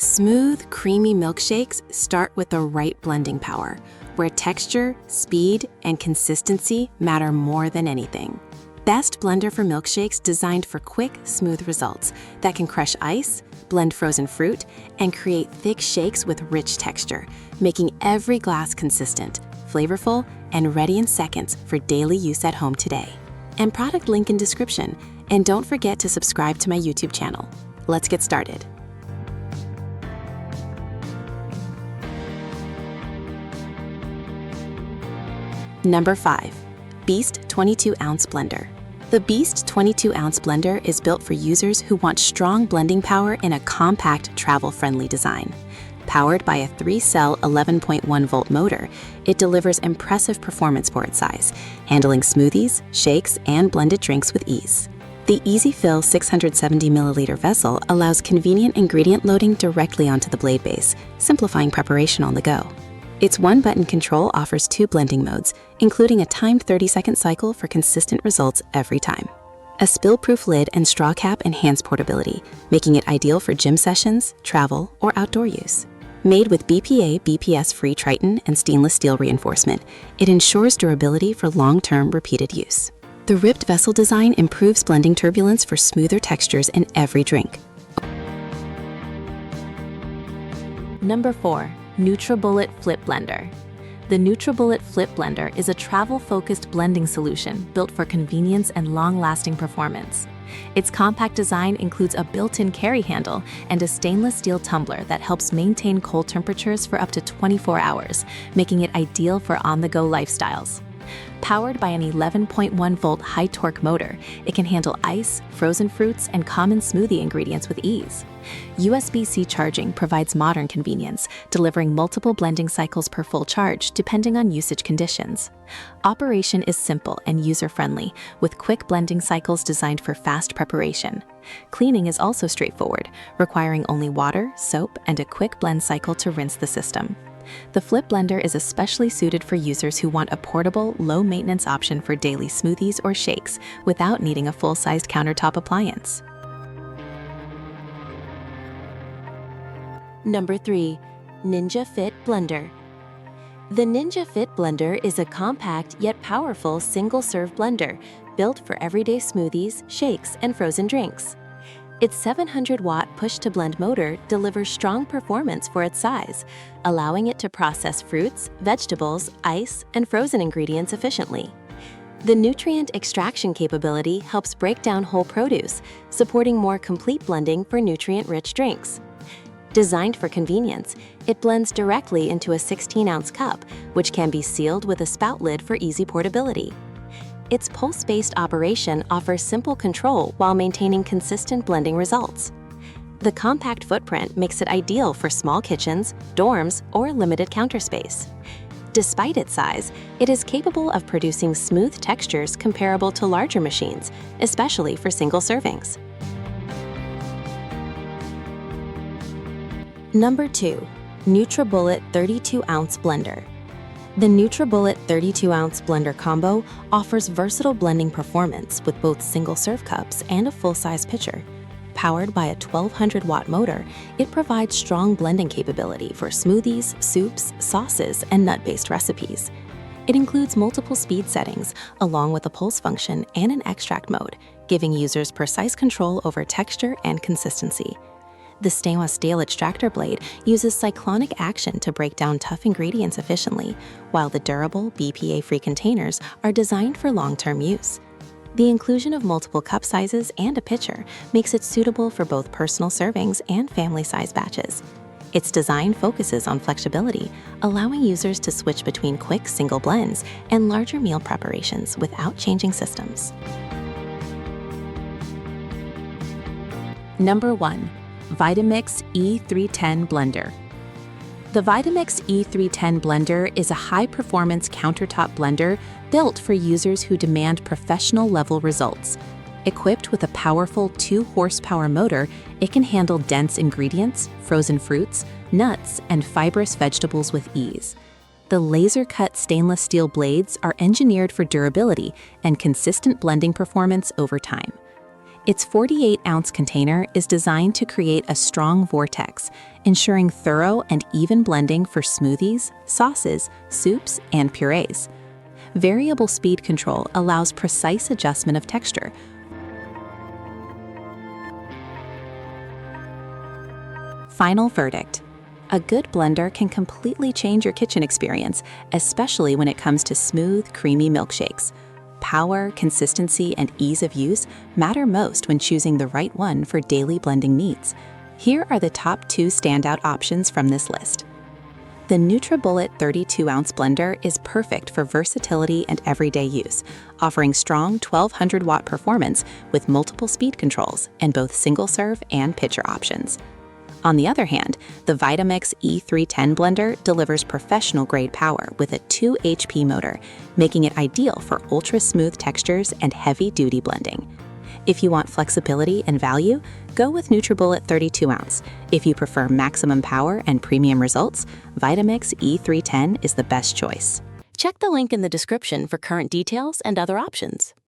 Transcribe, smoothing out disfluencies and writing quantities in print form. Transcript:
Smooth, creamy milkshakes start with the right blending power, where texture, speed, and consistency matter more than anything. Best blender for milkshakes designed for quick, smooth results that can crush ice, blend frozen fruit, and create thick shakes with rich texture, making every glass consistent, flavorful, and ready in seconds for daily use at home today. And product link in description. And don't forget to subscribe to my YouTube channel. Let's get started. Number 5. Beast 22-ounce blender. The Beast 22-ounce blender is built for users who want strong blending power in a compact, travel-friendly design. Powered by a 3-cell 11.1-volt motor, it delivers impressive performance for its size, handling smoothies, shakes, and blended drinks with ease. The easy-fill 670-milliliter vessel allows convenient ingredient loading directly onto the blade base, simplifying preparation on the go. Its one-button control offers 2 blending modes, including a timed 30-second cycle for consistent results every time. A spill-proof lid and straw cap enhance portability, making it ideal for gym sessions, travel, or outdoor use. Made with BPA BPS-free Triton and stainless steel reinforcement, it ensures durability for long-term repeated use. The ribbed vessel design improves blending turbulence for smoother textures in every drink. Number 4. Nutribullet Flip Blender. The Nutribullet Flip Blender is a travel-focused blending solution built for convenience and long-lasting performance. Its compact design includes a built-in carry handle and a stainless steel tumbler that helps maintain cold temperatures for up to 24 hours, making it ideal for on-the-go lifestyles. Powered by an 11.1-volt high-torque motor, it can handle ice, frozen fruits, and common smoothie ingredients with ease. USB-C charging provides modern convenience, delivering multiple blending cycles per full charge depending on usage conditions. Operation is simple and user-friendly, with quick blending cycles designed for fast preparation. Cleaning is also straightforward, requiring only water, soap, and a quick blend cycle to rinse the system. The Flip Blender is especially suited for users who want a portable, low-maintenance option for daily smoothies or shakes without needing a full-sized countertop appliance. Number 3. Ninja Fit Blender. The Ninja Fit Blender is a compact yet powerful single-serve blender built for everyday smoothies, shakes, and frozen drinks. Its 700-watt push-to-blend motor delivers strong performance for its size, allowing it to process fruits, vegetables, ice, and frozen ingredients efficiently. The nutrient extraction capability helps break down whole produce, supporting more complete blending for nutrient-rich drinks. Designed for convenience, it blends directly into a 16-ounce cup, which can be sealed with a spout lid for easy portability. Its pulse-based operation offers simple control while maintaining consistent blending results. The compact footprint makes it ideal for small kitchens, dorms, or limited counter space. Despite its size, it is capable of producing smooth textures comparable to larger machines, especially for single servings. Number 2. Nutribullet 32-ounce blender. The Nutribullet 32-ounce blender combo offers versatile blending performance with both single-serve cups and a full-size pitcher. Powered by a 1200-watt motor, it provides strong blending capability for smoothies, soups, sauces, and nut-based recipes. It includes multiple speed settings, along with a pulse function and an extract mode, giving users precise control over texture and consistency. The stainless steel extractor blade uses cyclonic action to break down tough ingredients efficiently, while the durable, BPA-free containers are designed for long-term use. The inclusion of multiple cup sizes and a pitcher makes it suitable for both personal servings and family-size batches. Its design focuses on flexibility, allowing users to switch between quick single blends and larger meal preparations without changing systems. Number 1. Vitamix E310 Blender. The Vitamix E310 blender is a high-performance countertop blender built for users who demand professional-level results. Equipped with a powerful 2-horsepower motor, it can handle dense ingredients, frozen fruits, nuts, and fibrous vegetables with ease. The laser-cut stainless steel blades are engineered for durability and consistent blending performance over time. Its 48-ounce container is designed to create a strong vortex, ensuring thorough and even blending for smoothies, sauces, soups, and purees. Variable speed control allows precise adjustment of texture. Final verdict. A good blender can completely change your kitchen experience, especially when it comes to smooth, creamy milkshakes. Power, consistency, and ease of use matter most when choosing the right one for daily blending needs. Here are the top 2 standout options from this list. The Nutribullet 32-ounce blender is perfect for versatility and everyday use, offering strong 1200-watt performance with multiple speed controls and both single-serve and pitcher options. On the other hand, the Vitamix E310 blender delivers professional-grade power with a 2 HP motor, making it ideal for ultra-smooth textures and heavy-duty blending. If you want flexibility and value, go with Nutribullet 32-ounce. If you prefer maximum power and premium results, Vitamix E310 is the best choice. Check the link in the description for current details and other options.